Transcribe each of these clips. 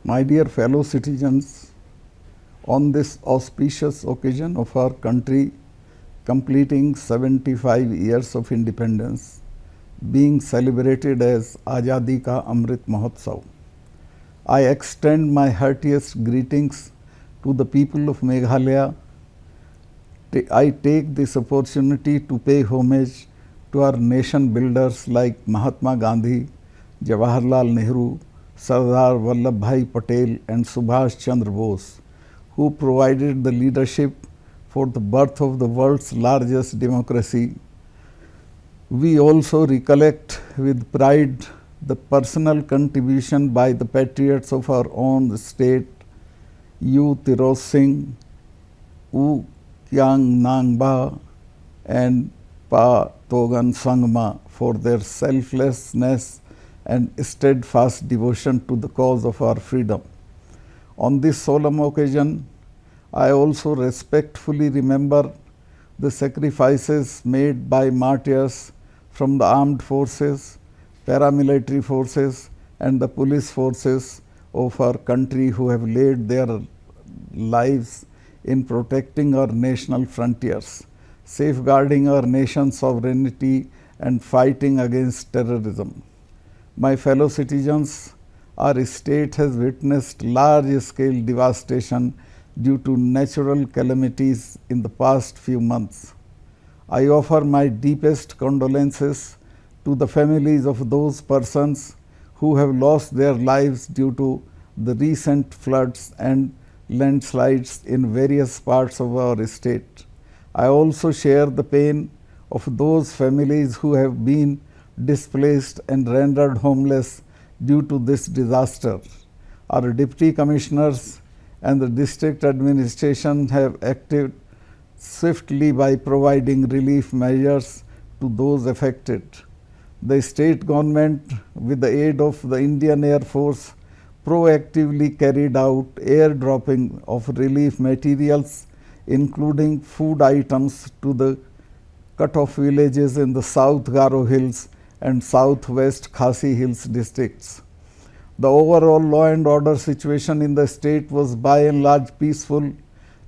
My dear fellow citizens, on this auspicious occasion of our country completing 75 years of independence, being celebrated as Azadi Ka Amrit Mahotsav, I extend my heartiest greetings to the people of Meghalaya. I take this opportunity to pay homage to our nation builders like Mahatma Gandhi, Jawaharlal Nehru, Sardar Vallabhbhai Patel and Subhash Chandra Bose, who provided the leadership for the birth of the world's largest democracy. We also recollect with pride the personal contribution by the patriots of our own state, U. Tirot Singh, U. Kyang Nangba and Pa Togan Sangma for their selflessness and steadfast devotion to the cause of our freedom. On this solemn occasion, I also respectfully remember the sacrifices made by martyrs from the armed forces, paramilitary forces and the police forces of our country who have laid their lives in protecting our national frontiers, safeguarding our nation's sovereignty and fighting against terrorism. My fellow citizens, our state has witnessed large-scale devastation due to natural calamities in the past few months. I offer my deepest condolences to the families of those persons who have lost their lives due to the recent floods and landslides in various parts of our state. I also share the pain of those families who have been displaced and rendered homeless due to this disaster. Our deputy commissioners and the district administration have acted swiftly by providing relief measures to those affected. The state government, with the aid of the Indian Air Force, proactively carried out airdropping of relief materials, including food items, to the cut-off villages in the South Garo Hills and Southwest Khasi Hills districts. The overall law and order situation in the state was by and large peaceful.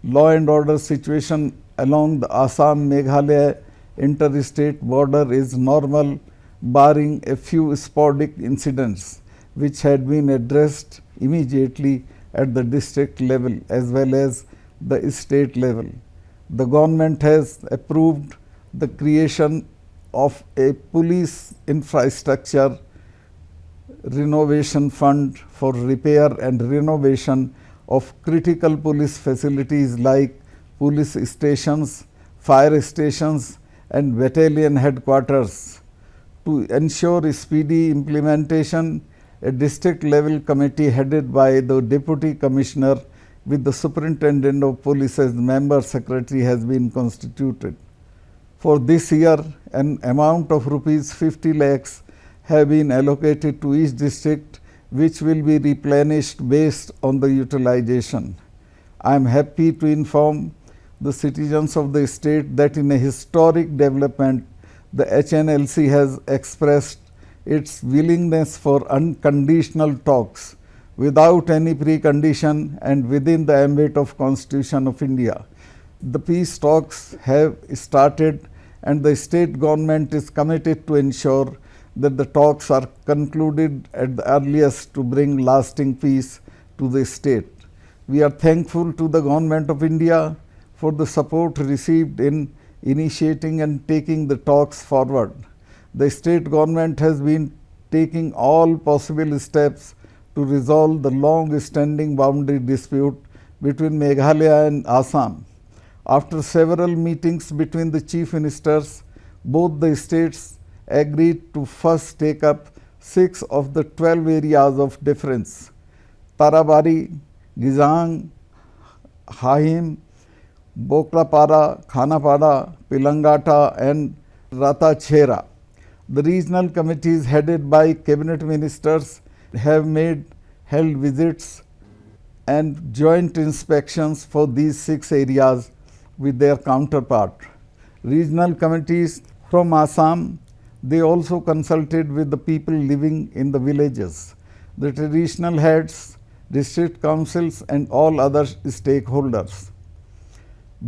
Law and order situation along the Assam-Meghalaya interstate border is normal, barring a few sporadic incidents which had been addressed immediately at the district level as well as the state level. The government has approved the creation of a police infrastructure renovation fund for repair and renovation of critical police facilities like police stations, fire stations and battalion headquarters. To ensure speedy implementation, a district level committee headed by the deputy commissioner with the superintendent of police as member secretary has been constituted. For this year, an amount of rupees 50 lakhs have been allocated to each district, which will be replenished based on the utilization. I am happy to inform the citizens of the state that in a historic development, the HNLC has expressed its willingness for unconditional talks without any precondition and within the ambit of Constitution of India. The peace talks have started and the state government is committed to ensure that the talks are concluded at the earliest to bring lasting peace to the state. We are thankful to the Government of India for the support received in initiating and taking the talks forward. The state government has been taking all possible steps to resolve the long-standing boundary dispute between Meghalaya and Assam. After several meetings between the chief ministers, both the states agreed to first take up 6 of the 12 areas of difference: Tarabari, Gizang, Hahim, Boklapara, Khanapara, Pilangata and Ratachhera. The regional committees headed by cabinet ministers have held visits and joint inspections for these 6 areas with their counterpart. Regional committees from Assam, they also consulted with the people living in the villages. The traditional heads, district councils and all other stakeholders.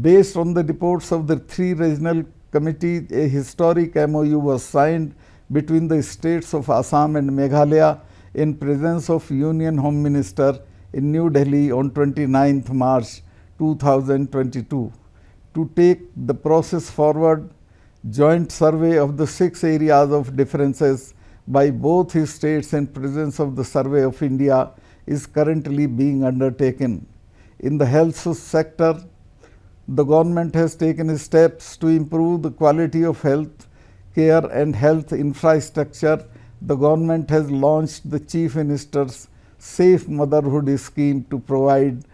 Based on the reports of the 3 regional committees, a historic MOU was signed between the states of Assam and Meghalaya in presence of Union Home Minister in New Delhi on 29th March 2022. To take the process forward, joint survey of the 6 areas of differences by both states in presence of the Survey of India is currently being undertaken. In the health sector, the government has taken steps to improve the quality of health care and health infrastructure. The government has launched the Chief Minister's Safe Motherhood Scheme to provide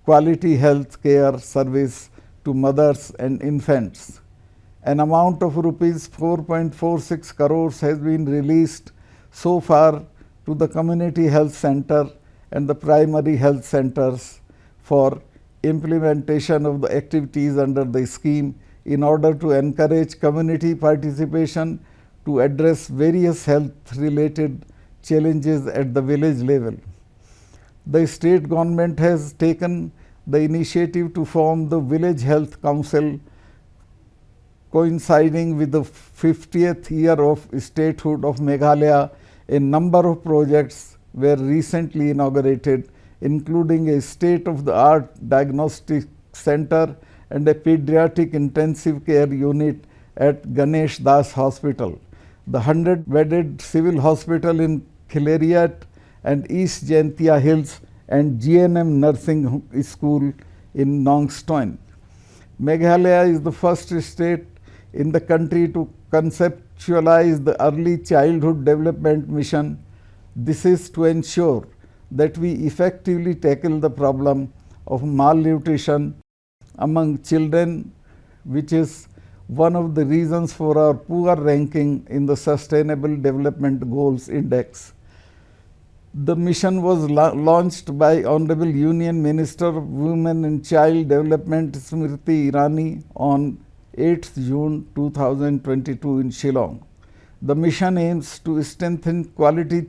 quality health care service to mothers and infants. An amount of rupees 4.46 crores has been released so far to the community health center and the primary health centers for implementation of the activities under the scheme in order to encourage community participation to address various health related challenges at the village level. The state government has taken the initiative to form the Village Health Council coinciding with the 50th year of statehood of Meghalaya. A number of projects were recently inaugurated, including a state-of-the-art diagnostic center and a pediatric intensive care unit at Ganesh Das Hospital. The 100-bedded civil hospital in Khileriat and East Jaintia Hills and GNM Nursing School in Nongstoin. Meghalaya is the first state in the country to conceptualize the Early Childhood Development Mission. This is to ensure that we effectively tackle the problem of malnutrition among children, which is one of the reasons for our poor ranking in the Sustainable Development Goals Index. The mission was launched by Hon'Ble Union Minister of Women and Child Development Smriti Irani on 8th June 2022 in Shillong. The mission aims to strengthen quality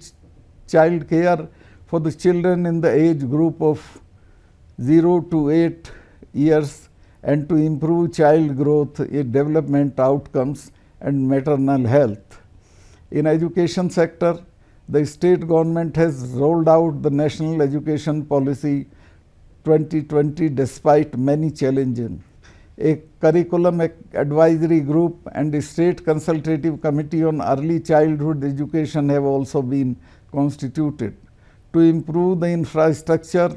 child care for the children in the age group of 0 to 8 years and to improve child growth, development outcomes and maternal health. In education sector, the state government has rolled out the National Education Policy 2020 despite many challenges. A curriculum advisory group and a state consultative committee on early childhood education have also been constituted. To improve the infrastructure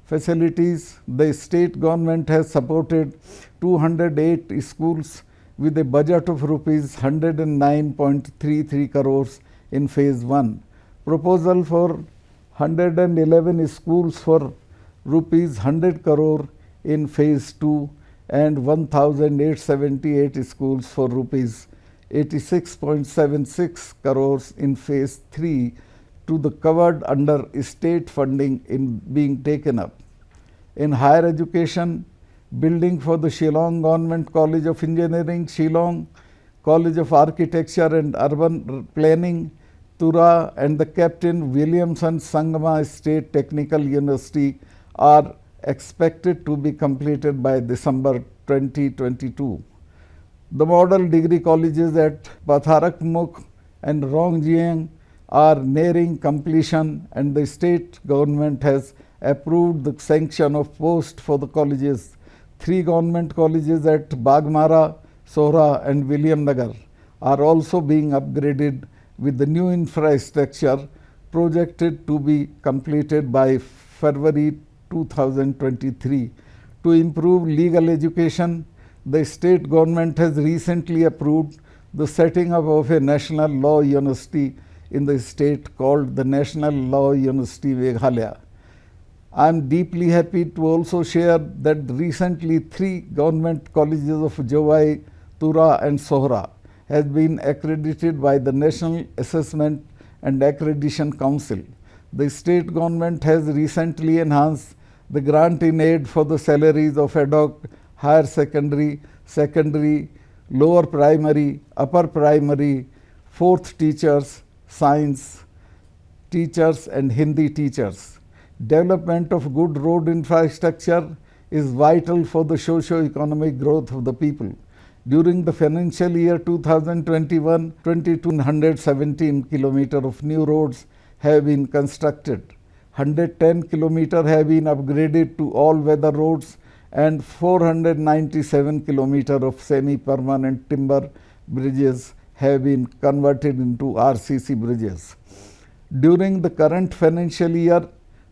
facilities, the state government has supported 208 schools with a budget of rupees 109.33 crores in phase 1. Proposal for 111 schools for rupees 100 crore in phase 2 and 1,878 schools for rupees 86.76 crores in phase 3 to the covered under state funding in being taken up. In higher education, building for the Shillong Government College of Engineering, Shillong College of Architecture and Urban Planning, Tura and the Captain Williamson Sangama State Technical University are expected to be completed by December 2022. The model degree colleges at Patharakmukh and Rongjiang are nearing completion and the state government has approved the sanction of posts for the colleges. 3 government colleges at Bagmara, Sohra and William Nagar are also being upgraded with the new infrastructure projected to be completed by February 2023. To improve legal education, the state government has recently approved the setting up of a national law university in the state called the National Law University Meghalaya. I am deeply happy to also share that recently 3 government colleges of Jowai, Tura and Sohra has been accredited by the National Assessment and Accreditation Council. The state government has recently enhanced the grant in aid for the salaries of ad hoc higher secondary, secondary, lower primary, upper primary, 4th teachers, science teachers and Hindi teachers. Development of good road infrastructure is vital for the socio-economic growth of the people. During the financial year 2021-22, 117 kilometers of new roads have been constructed. 110 kilometers have been upgraded to all-weather roads and 497 kilometers of semi-permanent timber bridges have been converted into RCC bridges. During the current financial year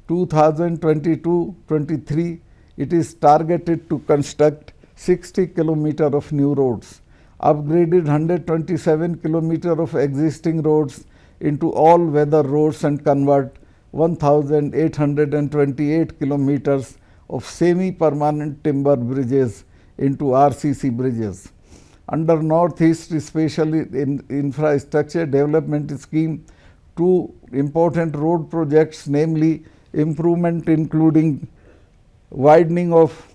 2022-23, it is targeted to construct 60 kilometers of new roads, upgraded 127 kilometers of existing roads into all-weather roads and convert 1,828 kilometers of semi-permanent timber bridges into RCC bridges. Under Northeast Special Infrastructure Development Scheme, two important road projects, namely improvement including widening of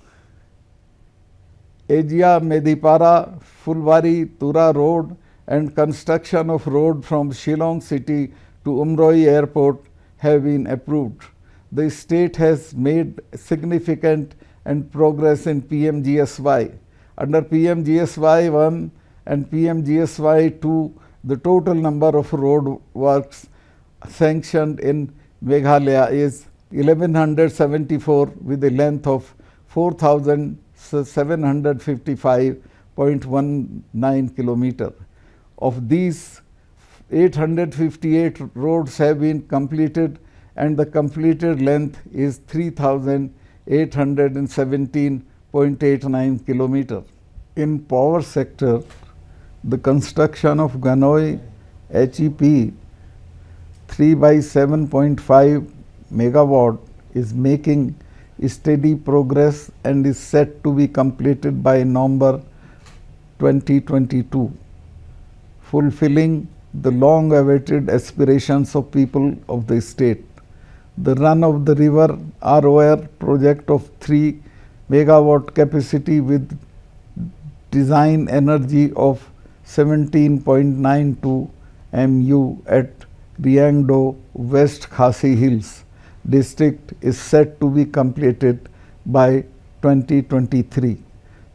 Ajia Medipara Fulbari Tura Road and construction of road from Shillong city to Umroi Airport have been approved. The state has made significant and progress in PMGSY. Under PMGSY 1 and PMGSY 2, the total number of road works sanctioned in Meghalaya is 1174 with a length of 4,755.19 kilometers. Of these, 858 roads have been completed and the completed length is 3,817.89 kilometers. In power sector, the construction of Ganoi HEP 3 by 7.5 megawatt is making steady progress and is set to be completed by November 2022, fulfilling the long-awaited aspirations of people of the state. The run-of-the-river ROR project of 3 megawatt capacity with design energy of 17.92 MU at Riangdo, West Khasi Hills district is set to be completed by 2023.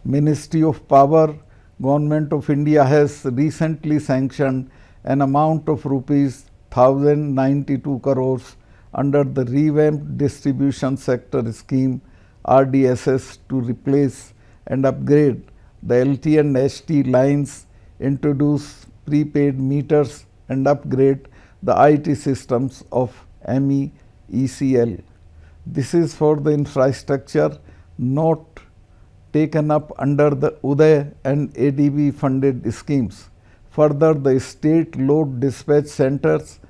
Ministry of Power, Government of India has recently sanctioned an amount of rupees 1,092 crores under the revamped distribution sector scheme RDSS to replace and upgrade the LT and ST lines, introduce prepaid meters and upgrade the IT systems of MEECL. This is for the infrastructure not taken up under the UDAY and ADB funded schemes. Further, the state load dispatch centers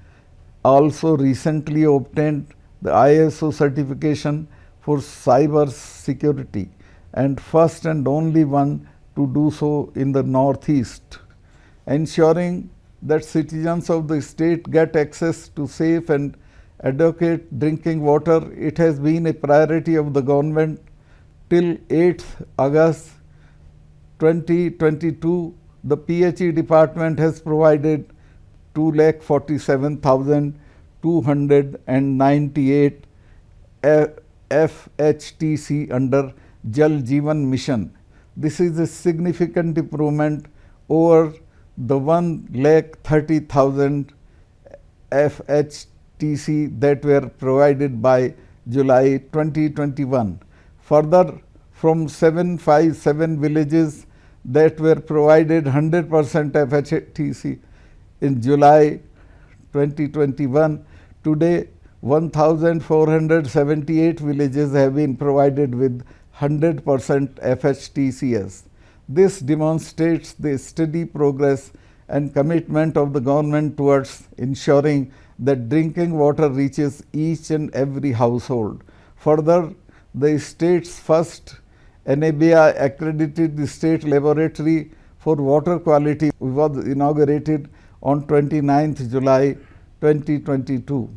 also recently obtained the ISO certification for cyber security and first and only one to do so in the Northeast. Ensuring that citizens of the state get access to safe and adequate drinking water, it has been a priority of the government. Till 8th August 2022, the PHE department has provided 2,47,298 FHTC under Jal Jeevan Mission. This is a significant improvement over the 1,30,000 FHTC that were provided by July 2021. Further, from 757 villages that were provided 100% FHTC in July 2021, today 1,478 villages have been provided with 100% FHTCS. This demonstrates the steady progress and commitment of the government towards ensuring that drinking water reaches each and every household. Further, the state's first NABI accredited state laboratory for water quality was inaugurated on 29th July 2022.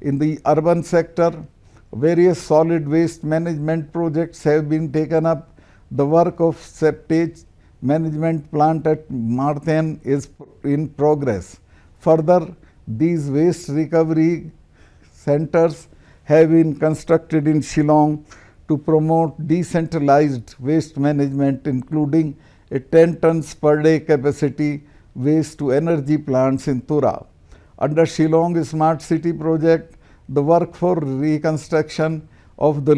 In the urban sector, various solid waste management projects have been taken up. The work of septage management plant at Marthen is in progress. Further, these waste recovery centers have been constructed in Shillong to promote decentralized waste management, including a 10 tons per day capacity waste to energy plants in Tura. Under Shillong Smart City project, the work for reconstruction of the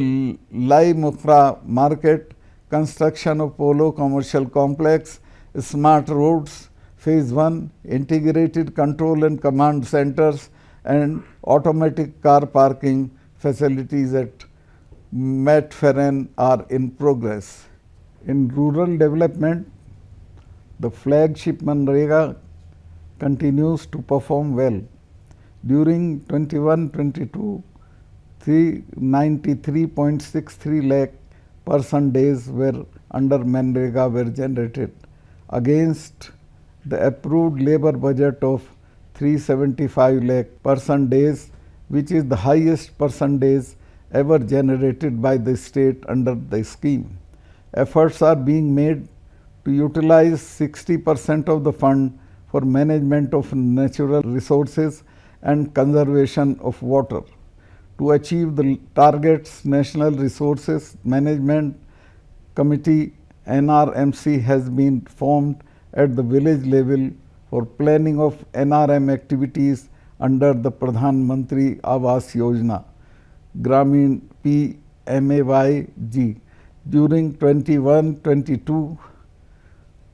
Lai Mukra market, construction of Polo commercial complex, smart roads, phase 1, integrated control and command centers, and automatic car parking facilities at Metferen are in progress. In rural development, the flagship Manrega continues to perform well. During 21-22, 393.63 lakh person days were under Manrega were generated against the approved labor budget of 375 lakh person days, which is the highest person days ever generated by the state under the scheme. Efforts are being made to utilize 60% of the fund for management of natural resources and conservation of water. To achieve the targets, National Resources Management Committee NRMC has been formed at the village level for planning of NRM activities under the Pradhan Mantri Awas Yojana, Gramin PMAYG. During 21-22,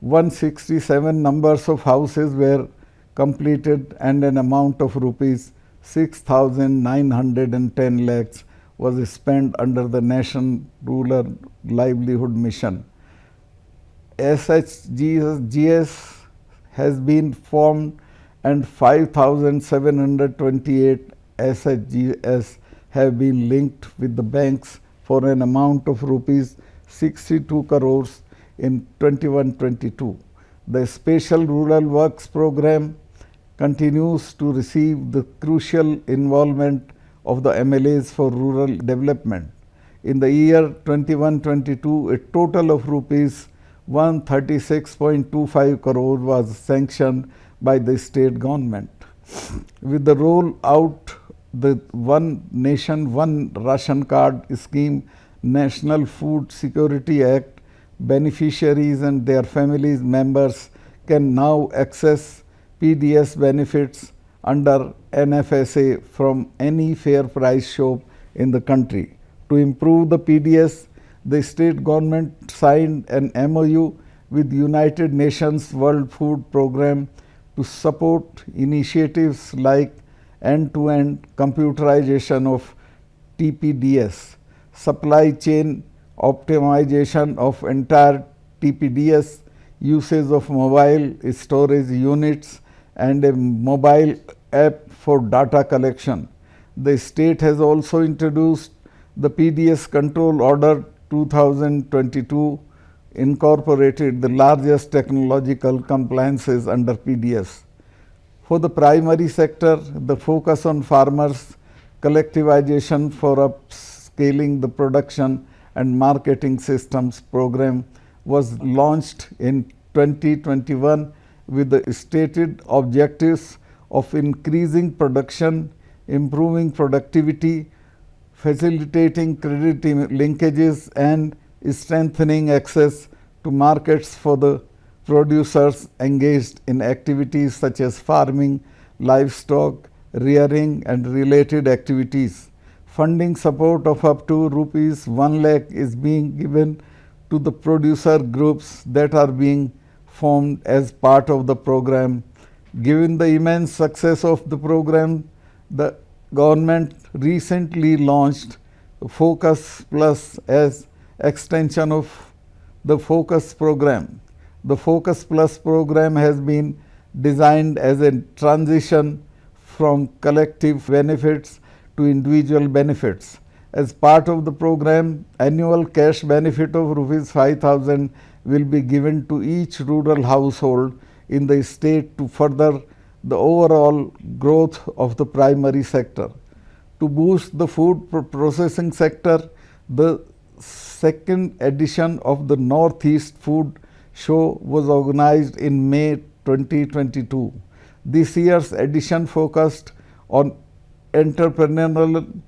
167 numbers of houses were completed and an amount of rupees 6,910 lakhs was spent under the National Rural Livelihood Mission. SHGS has been formed and 5,728 SHGS have been linked with the banks for an amount of rupees 62 crores in 21-22. The Special Rural Works Program continues to receive the crucial involvement of the MLAs for rural development. In the year 21-22, a total of rupees 136.25 crore was sanctioned by the state government. With the roll out the One Nation One Ration Card scheme, National Food Security Act, beneficiaries and their families members can now access PDS benefits under NFSA from any fair price shop in the country. To improve the PDS, the state government signed an MOU with United Nations World Food Programme to support initiatives like end-to-end computerization of TPDS, supply chain optimization of entire TPDS, usage of mobile storage units, and a mobile app for data collection. The state has also introduced the PDS Control Order 2022, incorporated the largest technological compliances under PDS. For the primary sector, the focus on farmers, collectivization for upscaling the production and marketing systems program was launched in 2021 with the stated objectives of increasing production, improving productivity, facilitating credit linkages, and strengthening access to markets for the producers engaged in activities such as farming, livestock, rearing, and related activities. Funding support of up to rupees 1 lakh is being given to the producer groups that are being formed as part of the program. Given the immense success of the program, the government recently launched Focus Plus as extension of the Focus program. The Focus Plus program has been designed as a transition from collective benefits to individual benefits. As part of the program, annual cash benefit of rupees 5,000 will be given to each rural household in the state to further the overall growth of the primary sector. To boost the food processing sector, the second edition of the Northeast Food Show was organized in May 2022. This year's edition focused on entrepreneurial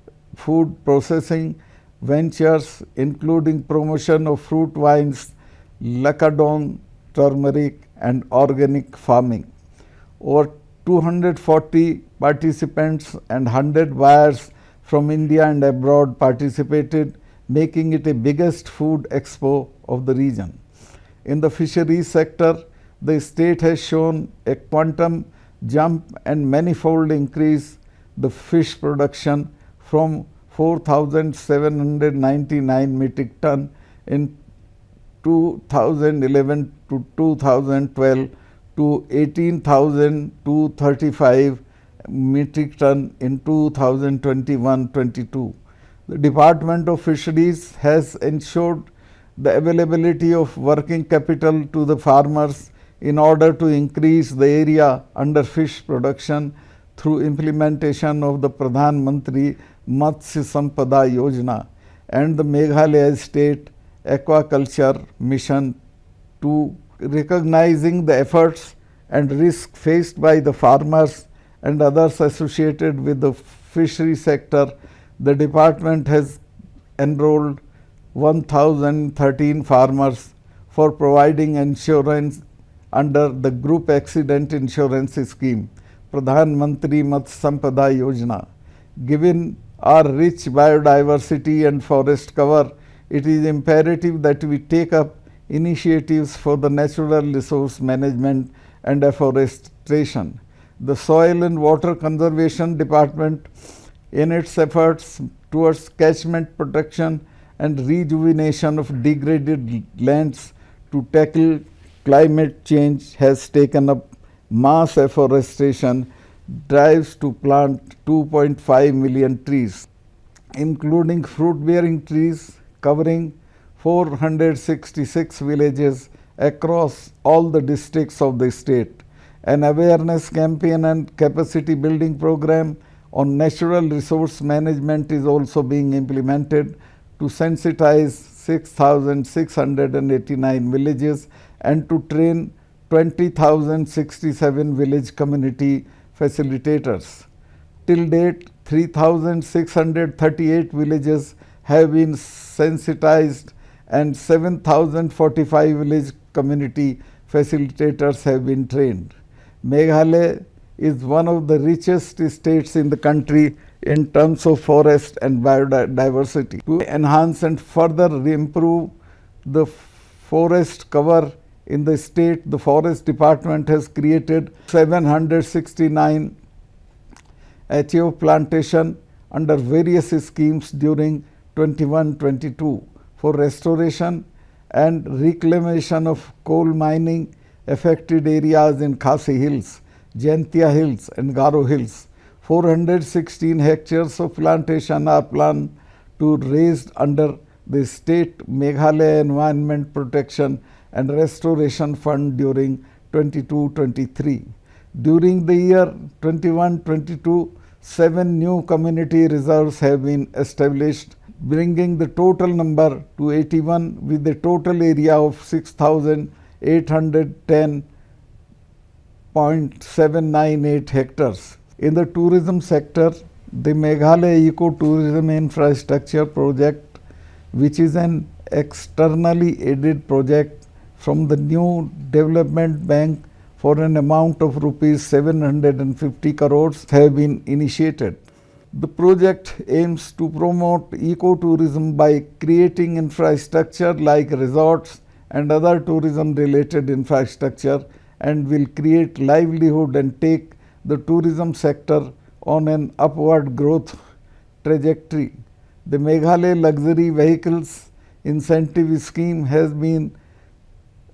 food processing ventures, including promotion of fruit wines, lacadon, turmeric, and organic farming. Over 240 participants and 100 buyers from India and abroad participated, making it the biggest food expo of the region. In the fisheries sector, the state has shown a quantum jump and manifold increase the fish production from 4,799 metric ton in 2011 to 2012 to 18,235 metric ton in 2021-22. The Department of Fisheries has ensured the availability of working capital to the farmers in order to increase the area under fish production through implementation of the Pradhan Mantri Matsya Sampada Yojana and the Meghalaya State Aquaculture Mission. To recognizing the efforts and risk faced by the farmers and others associated with the fishery sector, the department has enrolled 1,013 farmers for providing insurance under the Group Accident Insurance Scheme, Pradhan Mantri Matsya Sampada Yojana. Given our rich biodiversity and forest cover, it is imperative that we take up initiatives for the natural resource management and afforestation. The Soil and Water Conservation Department, in its efforts towards catchment protection and rejuvenation of degraded lands to tackle climate change, has taken up mass afforestation drives to plant 2.5 million trees, including fruit-bearing trees covering 466 villages across all the districts of the state. An awareness campaign and capacity building program on natural resource management is also being implemented to sensitize 6,689 villages and to train 20,067 village community facilitators. Till date, 3,638 villages have been sensitized and 7,045 village community facilitators have been trained. Meghalaya is one of the richest states in the country in terms of forest and biodiversity. To enhance and further improve the forest cover in the state, the Forest Department has created 769 HO plantation under various schemes during 21-22 for restoration and reclamation of coal mining affected areas in Khasi Hills, Jaintia Hills and Garo Hills. 416 hectares of plantation are planned to raised under the State Meghalaya Environment Protection and Restoration Fund during 22-23. During the year 21-22, 7 new community reserves have been established, bringing the total number to 81 with a total area of 6,810.798 hectares. In the tourism sector, the Meghalaya Eco-Tourism Infrastructure Project, which is an externally aided project from the New Development Bank for an amount of rupees 750 crores, have been initiated. The project aims to promote ecotourism by creating infrastructure like resorts and other tourism related infrastructure, and will create livelihood and take the tourism sector on an upward growth trajectory. The Meghalaya Luxury Vehicles Incentive Scheme has been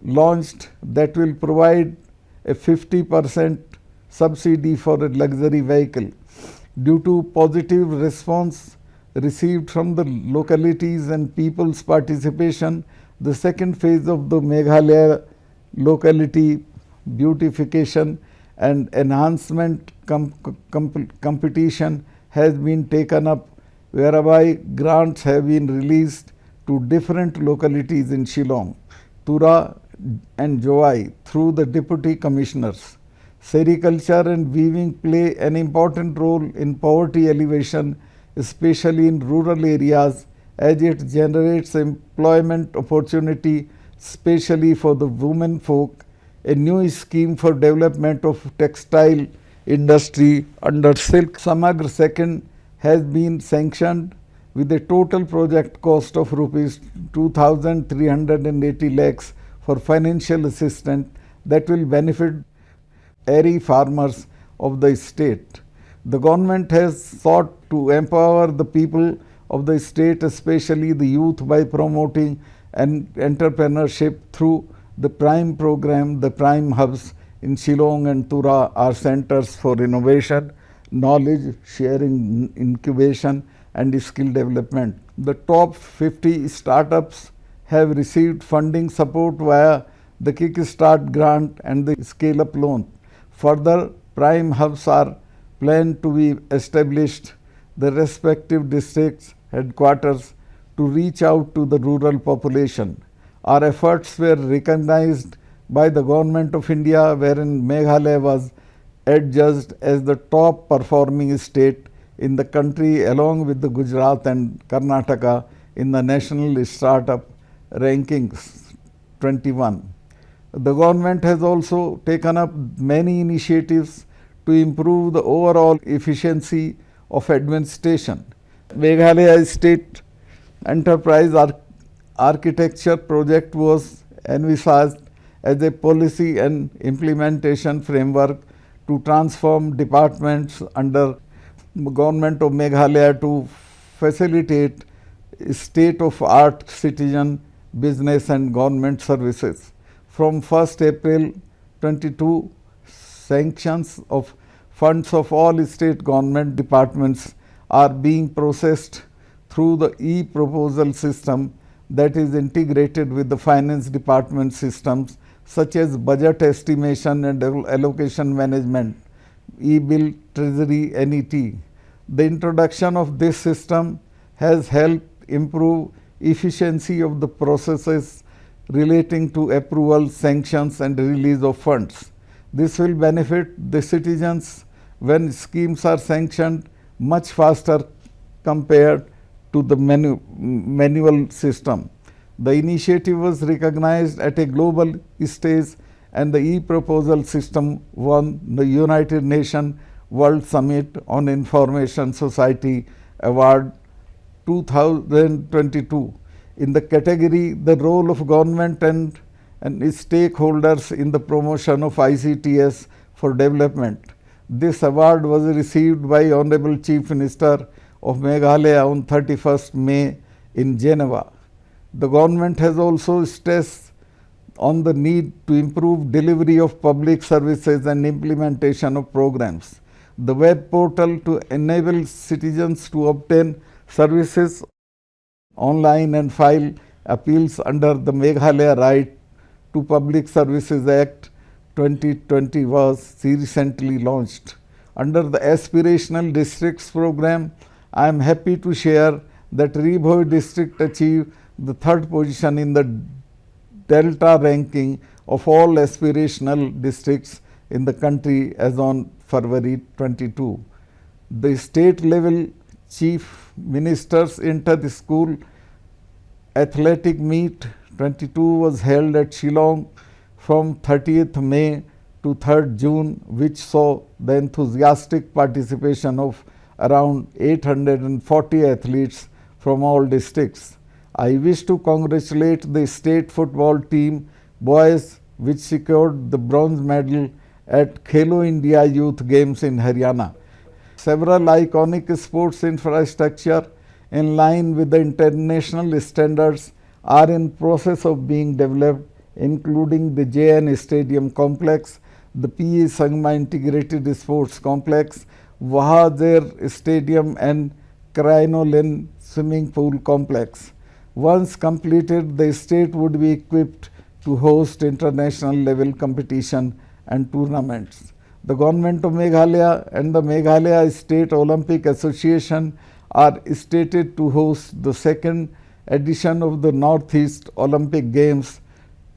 launched that will provide a 50% subsidy for a luxury vehicle. Due to positive response received from the localities and people's participation, the second phase of the Meghalaya locality beautification and enhancement competition has been taken up, whereby grants have been released to different localities in Shillong, Tura and Joai through the deputy commissioners. Sericulture and weaving play an important role in poverty alleviation especially in rural areas, as it generates employment opportunity, especially for the women folk. A new scheme for development of textile industry under Silk Samagra Second has been sanctioned with a total project cost of rupees 2,380 lakhs for financial assistance that will benefit dairy farmers of the state. The government has sought to empower the people of the state, especially the youth, by promoting entrepreneurship through the Prime program. The Prime hubs in Shillong and Tura are centers for innovation, knowledge sharing, incubation, and skill development. The top 50 startups have received funding support via the Kickstart grant and the Scale Up loan. Further, Prime hubs are planned to be established the respective districts headquarters to reach out to the rural population. Our efforts were recognized by the Government of India, wherein Meghalaya was adjudged as the top performing state in the country, along with the Gujarat and Karnataka in the National Startup Rankings 21. The government has also taken up many initiatives to improve the overall efficiency of administration. Meghalaya State Enterprise Architecture project was envisaged as a policy and implementation framework to transform departments under Government of Meghalaya to facilitate state-of-art citizen, business and government services. From 1st April 22, sanctions of funds of all state government departments are being processed through the e-proposal system that is integrated with the finance department systems such as budget estimation and allocation management, e-bill, treasury, NET. The introduction of this system has helped improve efficiency of the processes relating to approval, sanctions and release of funds. This will benefit the citizens when schemes are sanctioned much faster compared to the manual system. The initiative was recognized at a global stage and the e-proposal system won the United Nations World Summit on Information Society Award 2022 in the category the role of government and stakeholders in the promotion of ICTS for development. This award was received by Hon'Ble Chief Minister of Meghalaya on 31st May in Geneva. The government has also stressed on the need to improve delivery of public services and implementation of programs. The web portal to enable citizens to obtain services online and file appeals under the Meghalaya Right to Public Services Act 2020 was recently launched. Under the Aspirational Districts program, I am happy to share that Rebhoi district achieved the 3rd position in the Delta ranking of all aspirational districts in the country as on February 22. The state level chief ministers inter-school athletic meet 22 was held at Shillong from 30th May to 3rd June, which saw the enthusiastic participation of around 840 athletes from all districts. I wish to congratulate the state football team boys which secured the bronze medal at Khelo India Youth Games in Haryana. Several iconic sports infrastructure in line with the international standards are in process of being developed, including the JN Stadium Complex, the PE Sangma Integrated Sports Complex, Wahazer Stadium and Crinoline Swimming Pool Complex. Once completed, the state would be equipped to host international level competition and tournaments. The Government of Meghalaya and the Meghalaya State Olympic Association are stated to host the 2nd edition of the Northeast Olympic Games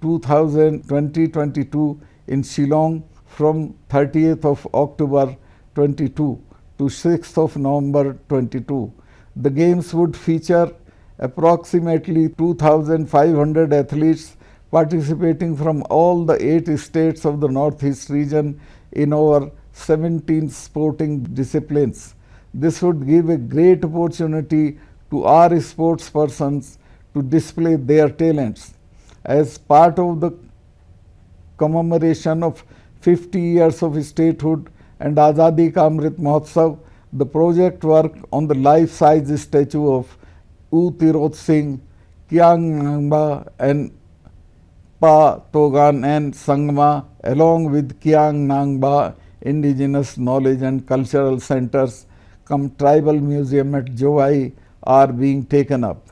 2022 in Shillong from 30th of October 22 to 6th of November 22. The games would feature approximately 2,500 athletes participating from all the 8 states of the Northeast region in over 17 sporting disciplines. This would give a great opportunity to our sports persons to display their talents. As part of the commemoration of 50 years of statehood and Azadi Ka Amrit Mahotsav, the project work on the life-size statue of U Tirot Singh, Kyang Nangba and Pa Togan and Sangma, along with Kyang Nangba Indigenous Knowledge and Cultural Centers cum Tribal Museum at Jowai are being taken up.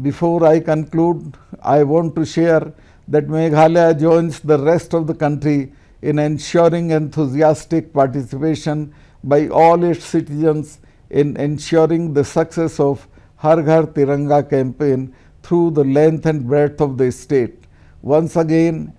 Before I conclude, I want to share that Meghalaya joins the rest of the country in ensuring enthusiastic participation by all its citizens in ensuring the success of Har Ghar Tiranga campaign through the length and breadth of the state. Once again,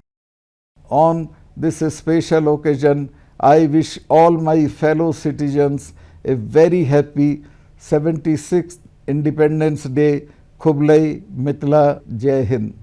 on this special occasion, I wish all my fellow citizens a very happy 76th Independence Day. Khubhlai Mitla, Jai Hind.